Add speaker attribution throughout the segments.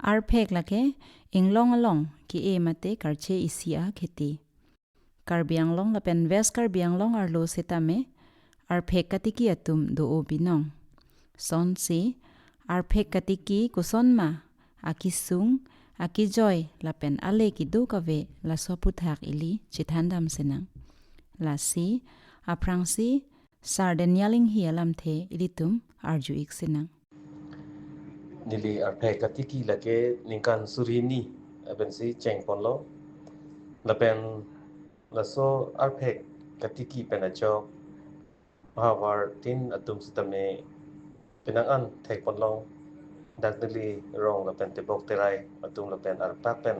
Speaker 1: আর ফেক লাকে ইংলং along ki e mate karche isia kheti karbiang long la pen west karbiang long ar lo setame ar phek katiki atum do obinong son si ar phek katiki kuson ma akisung akijoy la pen ale ki do kave la soputhak ili chithandam senang la si aprang si sarden yaling hi alam the ilitum arju ik senang
Speaker 2: nili arphek katiki lake ningkan surini ben si chengpon lo la pen la so arphek katiki penachok hawar tin atum sitame penang an thekpon long dakdili rong la pen tebok terai atum la pen arpak pen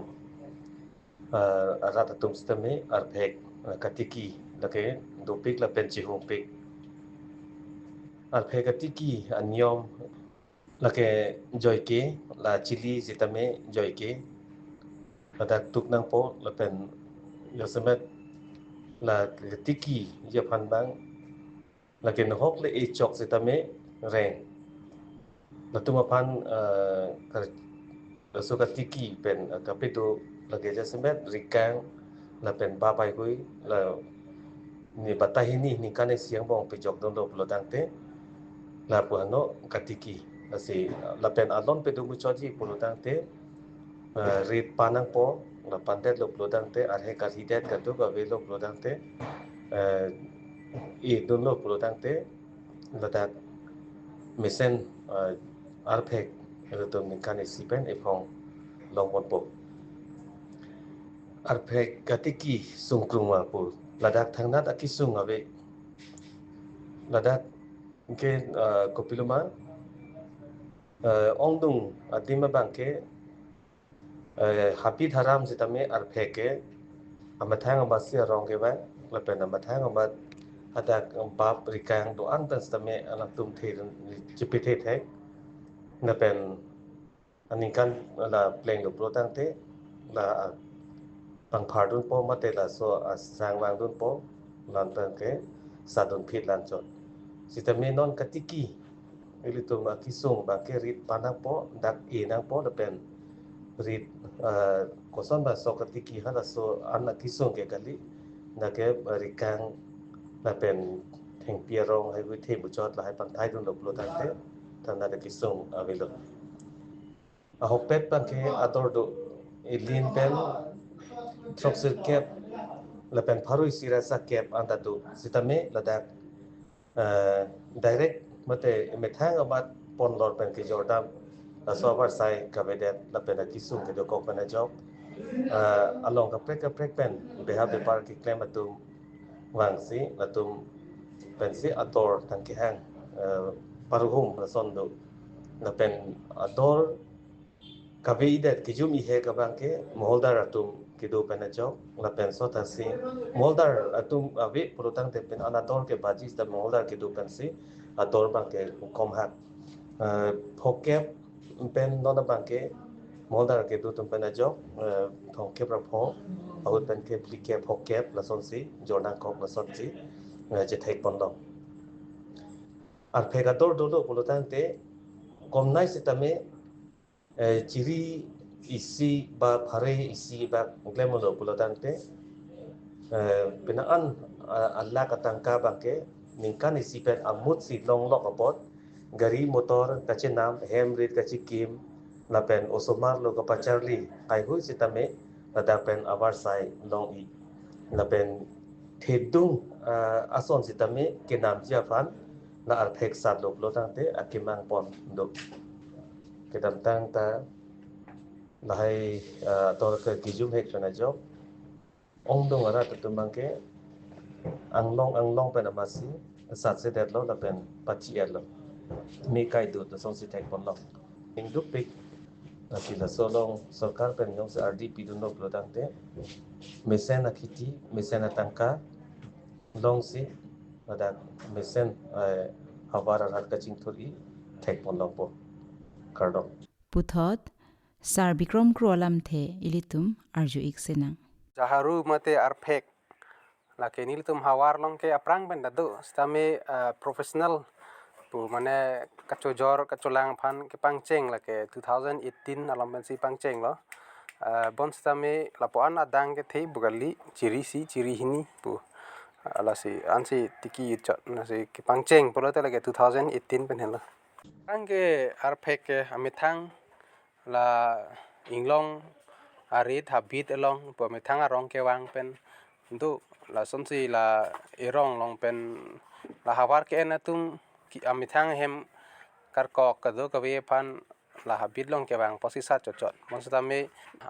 Speaker 2: arat atum sitame arphek katiki lake dopik la pen chihopik arphek katiki anyom lake joyke la chili sitame joyke adak tuk nang po la pen yosemet la katiki yapan bang lake nohok le e chok sitame reng la tumapan so katiki pen kapitu lake yosemet rikang la pen babai kui la ni batahini ni kane siang bong pejok don lo plodante la puano katiki asi la pen alon pe du choji plodante rit panang po la pandet lo plodante arhe kasidet katu ka velo plodante e don lo plodante la dat mesen arphek retom ni kane sipen e phong long pon po arphek katiki sungkruma pu ladak thangnat akisung ave ladak ke kopiluma ongdung adima bangke happy dharam sitame arpheke amathang abasia rongke ba lapen amathang abat adak bab rikang do antan sitame anatum the chipithe thek napen anikan la pleng do protangte la pang phardun po mate la so asang wang dun po lantan ke sadun phit lan chot sitame non katiki ilitum akisung bangke rit panang po dak e nang po lapen rit koson ba so katiki hala so an akisung ke kali na ke rikang lapen theng pierong hai wi the buchot la hai pang thai dun lo tante thana da kisung avelo a hopet bangke ator do ilin pen troxer cap lapen pharui sirasa cap anda do sitame ladak direct mate methang abat pon lor pen ki jordan sobar sai kabedet lapen kisung ke do kokana job along ka prek pen beha be par ki claim atum wangsi atum pensi ator tangki hang paruhum rasondo lapen ator kavidet kijumi he ka bangke moldar atum kido penajo lapen sotasi moldar atum ave protang te pen anator ke bajis da moldar kido pensi ator bangke komhat phokep pen nona bangke moldar ke do tum penajo thongkep rapho aut pen ke plike phokep la sonsi jordan kok la sonsi je thek pondong ar phegator do protang te komnai sitame chiri isi ba phare isi ba glemodo pulotante pinaan alla katangka bangke ningkan isi pen amut si long lokapot gari motor kache nam hemrit kache kim lapen osomar lo kapacharli kai hu sitame lada pen avarsai long i lapen thedung ason sitame ke nam jiafan la arphek sat lo plotante akimang pon do kedam tang ta lahai tor ke kijum hek chana job ongdong ara tutumangke anglong pen amasi sat se det lo la pen pachi elo mi kai du to song si tek pon lo induk pik asila solong sarkar pen yong se rdp du no plotangte mesen akiti mesen atangka long si ada mesen hawara hat ka chingthuri tek pon lo po kardong
Speaker 1: puthot sar bikrom krolam the ilitum arju iksenang
Speaker 3: jaharu mate arphek la kenil tum hawar long ke aprang ben dadu stame professional pu mane kachojor kacholang phan ke pangcheng la ke 2018 alam ben si pangcheng lo bon stame lapoan adang ke thei bugali chiri si chiri hini pu ala si ansi tiki chot na si ke pangcheng polo te la ke 2018 pen hela angke arphek ke amithang la inglong arit habit along pu amithang arong ke wang pen ndu la sonsi la irong long pen la hawar ke na tum amithang hem karkok kado kawe phan la habit long ke wang posisa chot monsitame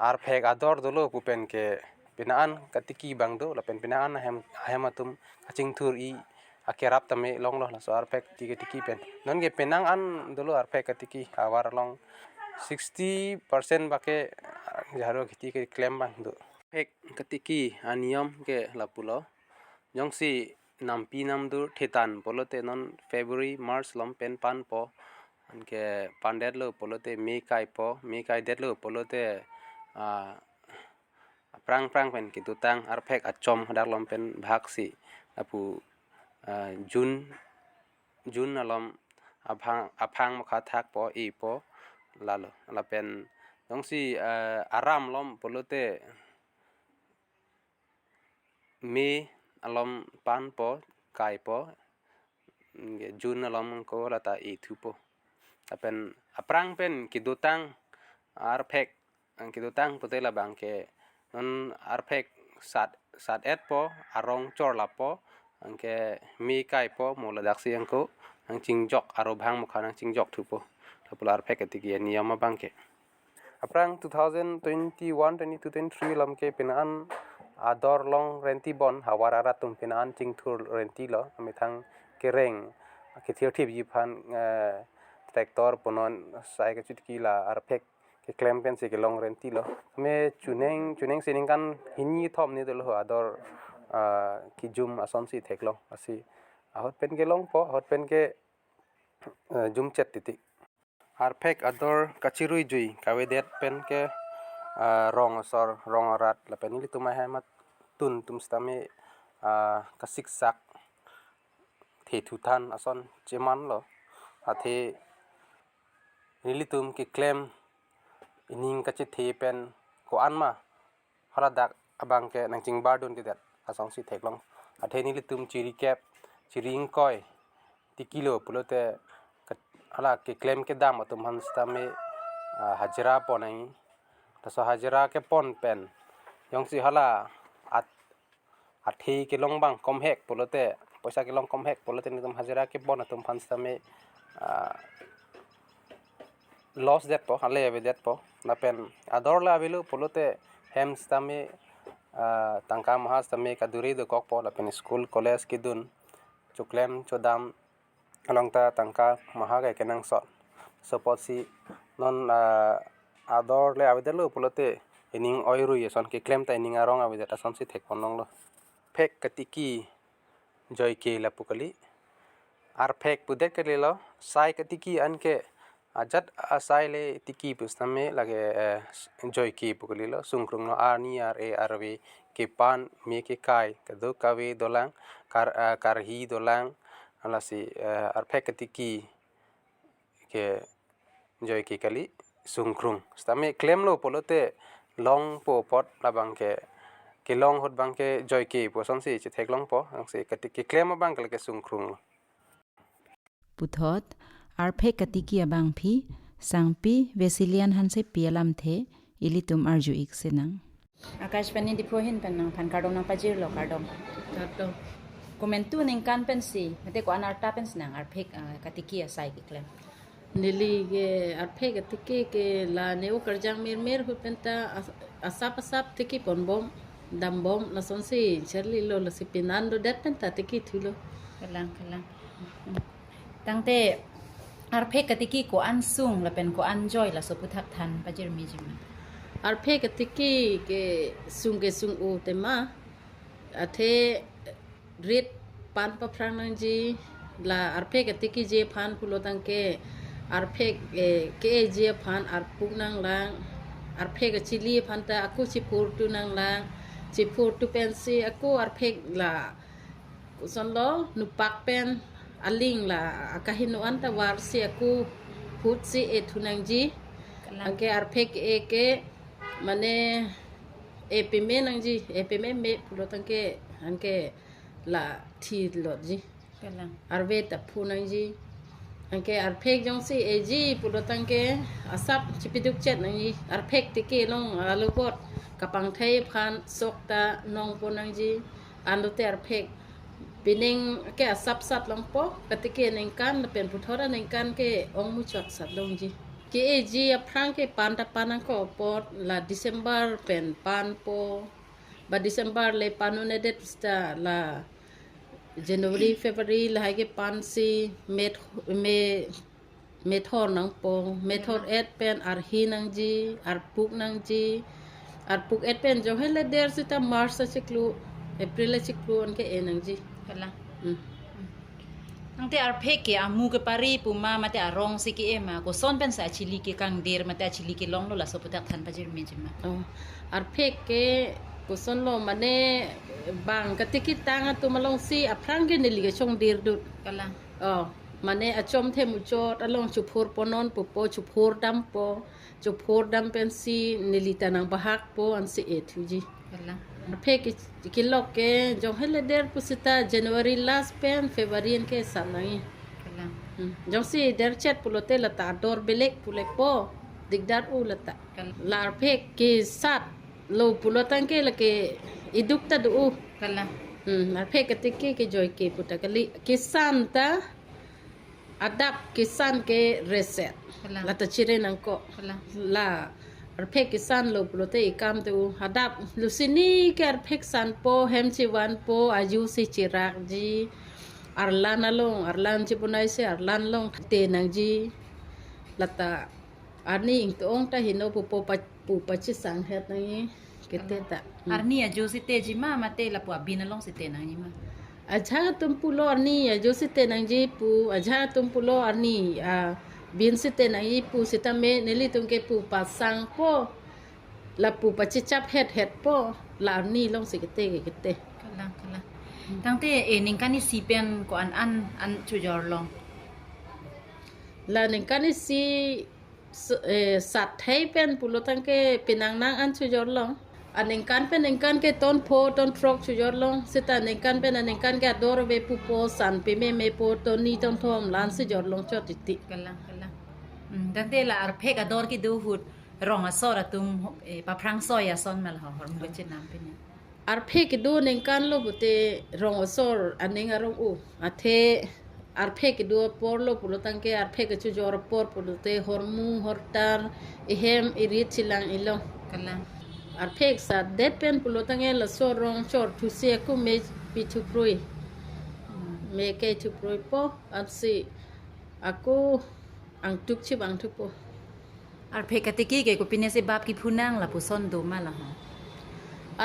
Speaker 3: arphek ador dolo pu pen ke pinaan katiki bang do la pen pinaan hem atum kaching thur I akerap tame long lo la so arphek tiki pen non ge penang an dolo arphek katiki awar long 60% bake jaro khiti ke claim bang do phek katiki aniam ke lapulo jongsi nampi namdur thetan polote non February March lom pen pan po anke pandet lo polote me kai det lo polote prang pen kitutang arphek achom dak lom pen bhaksi apu June alom aphang makha thak po I po lalo la pen jongsi aram lom polote me alom pan po kai po June alom ko lata I thupo apen aprang pen kidutang arphek ang kidutang putela bangke non arphek sat et po arong chor la po angke mi kai po mola daksi angko ang chingjok arobhang mukhan ang chingjok thupo tapula arphek atiki niyama bangke aprang 2021 22 23 lamke pinan ador long renti bon hawarara tum pinan chingthur renti lo amithang kereng kithir thip yiphan tractor ponon sai ka chutki la arphek ke claim pen se ke long renti lo me chuneng sining kan hini thom ni dolo ador ki jum asonsi theklo asi ahot pen ke long po hot pen ke jum chet titi arphek ador kachirui jui kawedet pen ke rong asor rong arat la pen li tumai hamat tun tum stame kasik sak the thutan ason cheman lo athe nilitum ki claim ining kachi the pen ko anma haladak abang ke nangching bardun tidat asong si theklong athe nilitum chiri cap chiring koi tikilo pulote hala ke claim ke dam atum han stame hajra ponai taso hajra ke pon pen yongsi hala athe ke long bang kom hek pulote poisa ke long kom hek pulote nitum hajra ke pon atum han stame loss det po hale ave det po na pen ador la avelu polote hem stame tangka mahas stame kaduri do kok po la pen school college kidun chuklem chodam alongta tangka mahaga kenang support si non ador le avedelu polote ening oiru yeson ke claim ta ening arong avedet ason si thek ponong lo phek katiki joy ke la pukali ar phek pudet ke le lo sai katiki anke ajat asai le tiki pustame lage joy ki pukali lo sungkrung no ani rv ke pan me ke kai kado kawe dolang karhi dolang alasi arphek tiki ke joy ki kali sungkrung stame claim lo polote long po pot labang ke long hot bang ke joy ki poson si che thek long po ang se katiki claim bang ke sungkrung
Speaker 1: puthot arphek katiki abang phi sangpi vesilian hanse pialam the ilitum arju iksenang akash pani dipohin penang phan kardong nang pajir lo kardong komentu ning kan pensi mate ko anarta pensnang arphek katiki asai ki claim
Speaker 4: nili ge arphek katiki ke la neu karjang mer hu penta asap tiki ponbom dambom la sonsi cherli lo la sipinando det penta tiki thulo
Speaker 1: kalang tangte arphek katiki ko ansung la pen ko anjoy la so puthak than pajir mi jima
Speaker 4: arphek katiki ke sung u tema athe rit pan pa phrang nang ji la arphek katiki je phan pulo tangke arphek ke je phan arpuk nang lang arphek chili phan ta aku chipur tu nang lang chipur tu pensi aku arphek la son lo nupak pen aling la akahinuan ta war si aku put si etunangji angke arpek eke mane epime nangji epime me pulotangke angke la thi lotji
Speaker 1: kalang
Speaker 4: arve ta punangji angke arpek jongsi eji pulotangke asap chipiduk chet nangji arpek tike long alubot kapang thai phan sokta nong ponangji andote arpek pining ke asap sat long po katike nengkan pen puthora nengkan ke ong muchak sat longji ke eji aprang ke panta panang ko pot la December pen pan po ba December le panune det sta la January February la ke pan si me thor nang po me thor et pen ar hi nang ji ar puk nang ji ar puk et pen jo hele der sita March sa chiklu April la chiklu on ke enang ji
Speaker 1: kalang Nangte arpek ke amu ke pari puma mate arong siki ema ko son pen sa chili ke kang der mate chili ke long lo la so putak than pajir menjima
Speaker 4: arpek ke kuson lo mane bang katiki tanga tu malong si aprang ke neli ke chong dir dut
Speaker 1: kalang
Speaker 4: mane achom the muchot along chupur ponon pupo chupur dam po chupur dam pen si neli tanang bahak po an si ethuji
Speaker 1: kalang
Speaker 4: arpek ke lok ke jong hele der pusita January last pen February ke sanai
Speaker 1: kalang
Speaker 4: jong si der chat pulote la ta dor belek pulek po digdar u lata la arpek ke sat lo pulotan ke la ke iduk ta du
Speaker 1: kalang
Speaker 4: arpek katiki ke joy ke putakali kisan ta adap kisan ke reset la ta chire nang ko la arpek kisan lo pulote ikam tu hadap lusini ke arpek san po hemchi wan po aju si chirak ji arlan along arlan chipunai se arlan long te nang ji lata ani ing tong ta hino pupo pu pachi sang het nang kete ta
Speaker 1: arni aju site jima mate la pu abin along site nang jima
Speaker 4: aja tumpulo arni aju site nang ji pu aja tumpulo arni bin site nang ji pu sitame neli tungke pu pasang po la pu pachi chap het po la arni long sikete kete
Speaker 1: kalang tangte ning kan si pen ko an chujor long
Speaker 4: la ning kan si sat thai pen pulotang ke pinang nang an chujor long anengkan pen nengkan ke ton po ton frog chujor long sita nengkan pen anengkan ke ador ve pupo san pe me po ton ni ton thom lan se jor long chot ti
Speaker 1: kalang tangte la arpek ador ki du hut rong asora tum pa prang soya son mal ha hor mu chenam pen
Speaker 4: arpek du nengkan lo bute rong osor aneng arong u athe arpek du por lo pulotang ke arpek chujor por pulote hormu hortar ehem irit chilang ilong
Speaker 1: kalang
Speaker 4: arpek sa det pen pulotang e la sorong chor tu se ku me pitu prui me ke tu prui po ansi aku ang tuk chi bang tu po
Speaker 1: arpek katiki ke ko pinese bab ki phunang la puson do mala ha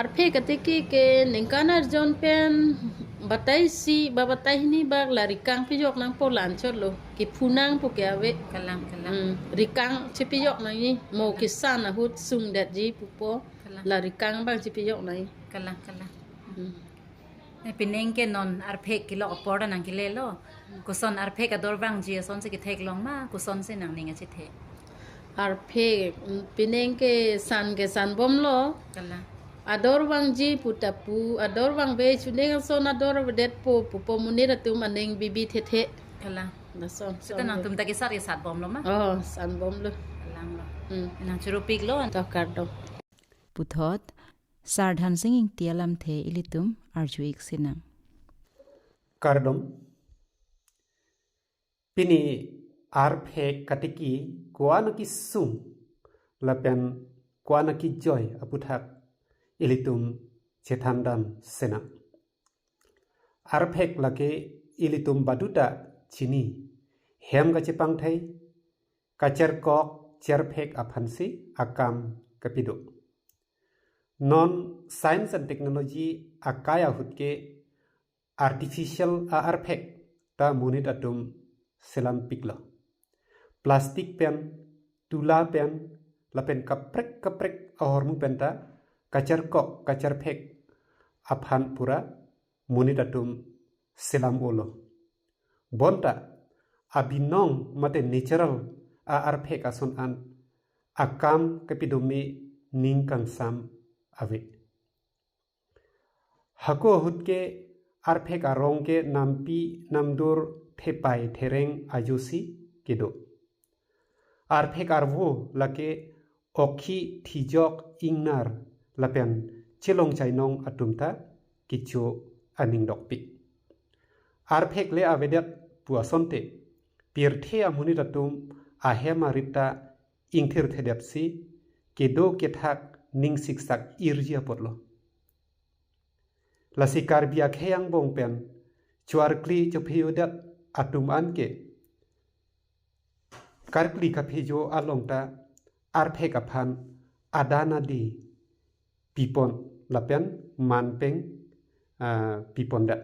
Speaker 4: arpek katiki ke nengkanar jon pen batai si babatai ni bag la rikang pijok nang po lan chot lo ki phunang po ke ave
Speaker 1: kalang
Speaker 4: rikang chi pijok nang ni mo kisan a hut sung det ji pu po la rikang bang chi pijok nang
Speaker 1: kalang pineng ke non arpek ki lo porda nang ki le lo ko son arpek ador bang ji son se ki thek long ma ko son se nang ninga chi the
Speaker 4: arpek pineng ke san bom lo
Speaker 1: kalang
Speaker 4: ador wang ji putapu ador wang be chuneng son ador det po munira tu maneng bibi the
Speaker 1: kalang
Speaker 4: na son
Speaker 1: ta nang tum ta ki sat bom lo ma
Speaker 4: san bom lo
Speaker 1: kalang lo nang churu pik lo
Speaker 4: ta kar do
Speaker 1: puthot sardhan singing tialam the ilitum arjuik sinang
Speaker 5: kardom pini arpek katiki kuana ki sum lapen kuana ki joy aputhak ilitum chethandan sena arpek lake ilitum baduta chini hem ga chepang thai kacher kok cherpek aphansi akam kapido non science and technology akaya hutke artificial arpek ta munit atum selam pikla plastik pen tula pen lapen kaprek ahormu penta kacer kok kacer pek aphan pura munit atum selam olo bonta abinong mate natural a arphek ason an akam kapidome ningkang sam ave hako hutke arphek arongke nampi namdur thepai thereng ajusi kedo arphek arvo lake okhi thijok ingnar lapen chilong chainong atumta kicho aning dokpi arphek le avedet puasonte pirthe amuni tatum ahema rita ingthir thedepsi kedo kethak ning siksak irjia potlo lasikar biak heyang bongpen chuarkli chophiudat atum anke karkli kaphijo alongta arphek aphan adana di pipon lapen manpeng piponda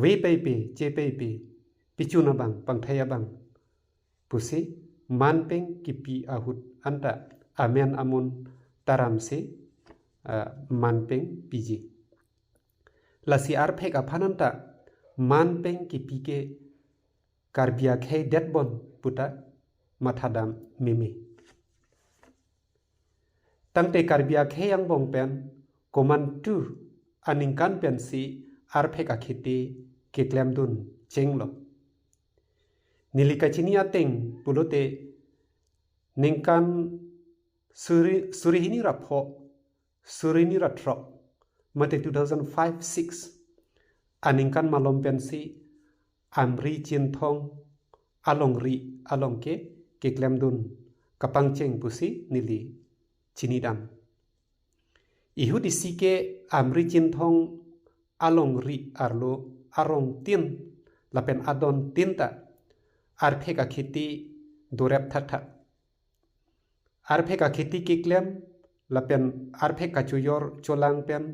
Speaker 5: we pepe che pepe pichuna bang pangthaya bang pusi manpeng kipi ahut anta amen amun taram se manpeng piji lasi arphek aphananta manpeng kipike karbia khei detbon puta mathadam meme tangte karbia khei yang bongpen koman tu aningkan pensi arphek akhiti keklemdun chenglo nilika chinia teng pulote ningkan surihini rapho surini ratro mate 2005-6 aningkan malom pensi amri chinthong alongri alongke keklemdun kapangcheng pusi nili chinidam ihudi sike amri chinthong alongri arlo arong tin lapen adon tinta arphek akhiti dorep thatha arphek akhiti keklem lapen arphek kachuyor cholang pen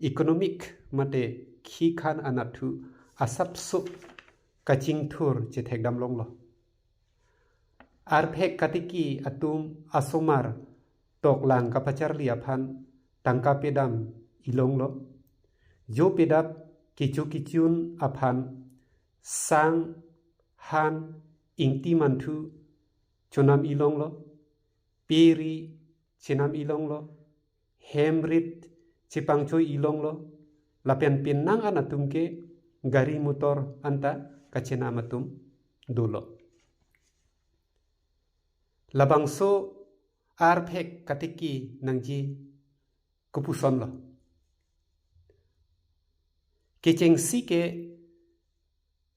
Speaker 5: economic mate khi khan anathu asapsu kaching thur chethekdam longlo arphek katiki atum asomar toklang kapachar liaphan tangka pedam ilonglo jo pedap kichun aphan sang han ingti manthu chonam ilonglo peri chinam ilonglo hemrit chipangchoi ilonglo lapen pinnang anatumke gari motor anta kachena matum dulo labangso arphek katiki nangji kupusonlo kicheng sike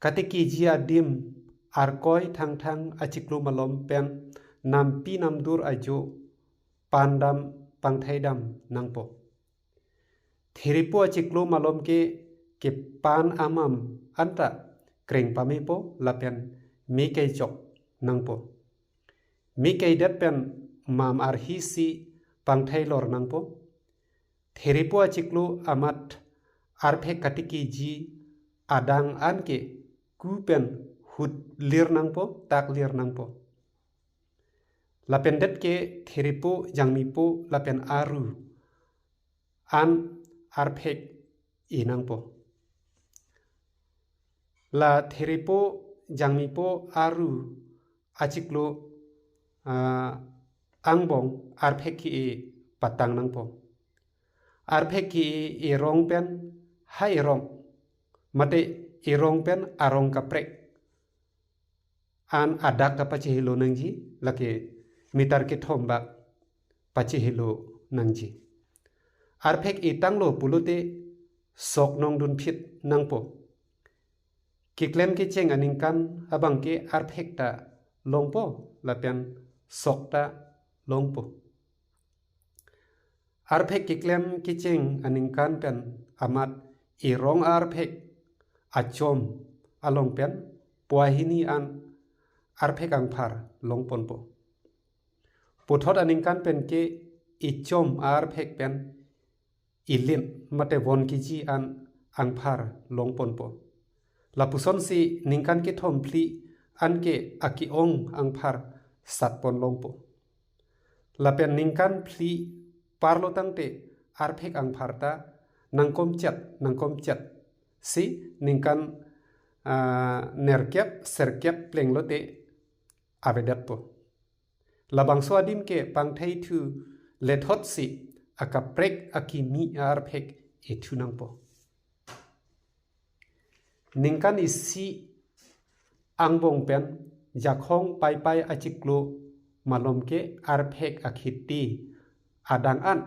Speaker 5: katiki jia dim arkoi thang achiklu malom pen nampi namdur ajo pandam pangthaidam nangpo theripo achiklu malom ke pan amam anta kreng pamepo lapen mekei chok nangpo mekei dat pen mam arhisi pangthailor nangpo theripo achiklu amat arphek katiki ji adang anke kupen hut lir nangpo tak lir nangpo lapen det ke theripo jangmipo lapen aru an arphek inangpo la theripo jangmipo aru achiklo angbong arphek ki patang nangpo arphek ki rong pen hai rong mate rong pen arong kaprek an adak kapachihilo nangji lake mitar ke thombak pachihilo nangji arphek itanglo pulute sok nong dun phit nangpo kiklem ke cheng aningkan abang ke arphek ta longpo lapen sokta longpo arphek kiklem ke cheng aningkan pen amat irong arphek achom along pen puahini an arphek angphar longponpo puthot aningkan pen ke ichom arphek pen ilin mate von kiji an angphar longponpo lapuson si ningkan ke thompli anke akiong angphar satpon longpo lapen ningkan phli parlo tangte arphek angpharta nangkom chat si ningkan nerkep serkep pleng lote avedat po labang swadim ke pangthai thu lethot si akaprek akimi arphek ethunang po ningkan isi angbong pen jakhong pai achiklo malom ke arphek akhiti adang an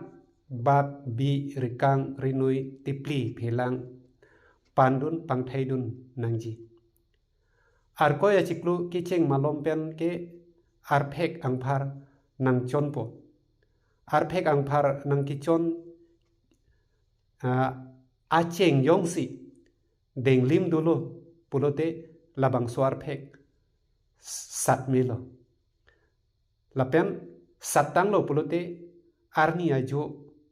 Speaker 5: bab bi rikang rinui tipli phelang pandun pangthai dun nangji arkoy achiklu kicheng malom pen ke arphek angphar nang chonpo arphek angphar nang kichon acheng yongsi denglim dulu pulote labang suarphek satmelo lapen satang lo pulote arni ajo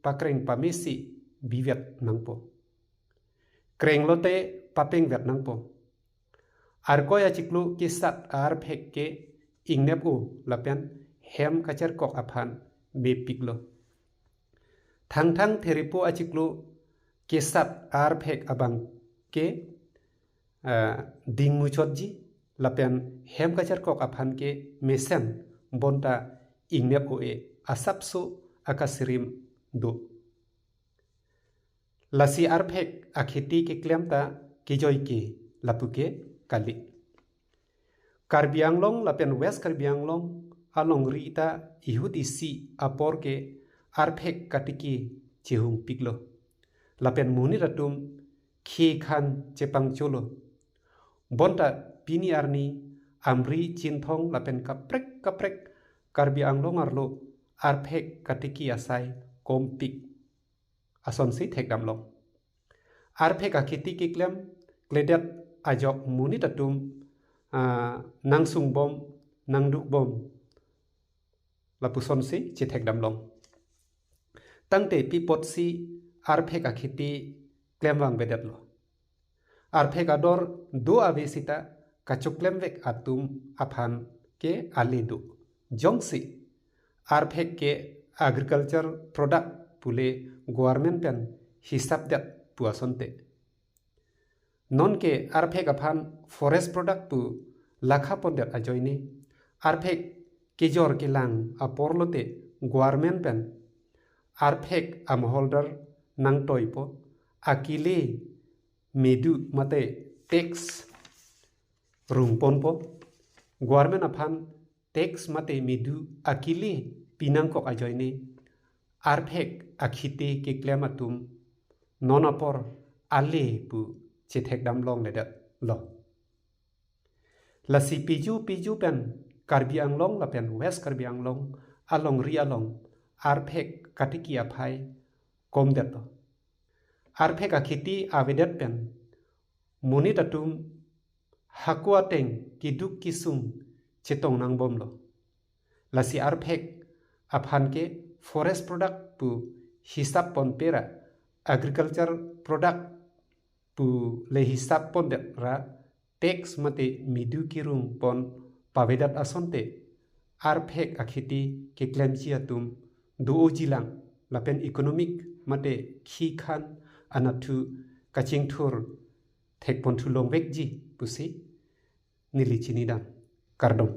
Speaker 5: pakreng pamisi bivet nangpo kreng lote papeng vet nangpo arkoy achiklu kisat arphek ke ingnep u lapen hem kacer kok aphan bepiklo thang theripo achiklu kisat arphek abang ke dingmu chodji lapen hem kacer kok aphan ke mesen bonta ingnep u e asapsu akasirim do lasi arphek akhiti ke klemta kijoy ke lapuke kali Karbi Anglong lapen West Karbi Anglong along rita ihut isi apor ke arphek katiki chehung piklo lapen muni ratum khi khan chepang cholo bonta pini arni amri chinthong lapen kaprek Karbi Anglong arlo arphek katiki asai kompik ason si thekdamlong arphek akhiti ki klem kledet ajok muni tatum nangsung bom nangduk bom lapuson si chithek damlong tangte pipot si arphek akhiti klemwang bedetlo arphek ador do avesita kachuklemvek atum aphan ke alidu jongsi arphek ke agriculture product pule government pen hisab dat puasonte non ke arphek aphan forest product pu lakha pondet ajoini arphek kijor kilang aporlote government pen arphek amholder nang toipo akile medu mate tax rungponpo government aphan tax mate medu akile pinangkok ajoini arphek akhite ke klematum nonapor ale pu chithek damlong ledat lo la si piju pen Karbi Anglong la pen West Karbi Anglong along ri along arphek katiki aphai komdet arphek akhiti avedet pen monitatum hakuateng kiduk kisung chetong nangbom lo la si arphek aphan ke forest product pu hisab pon pera agriculture product pu le hisab pondet ra tax mate midu kirung pon pavedat asonte arphek akhiti ke klemchiatum duo jilang lapen economic mate khi khan anathu kaching thur thek pon thulong vekji pusi nilichinidan kardom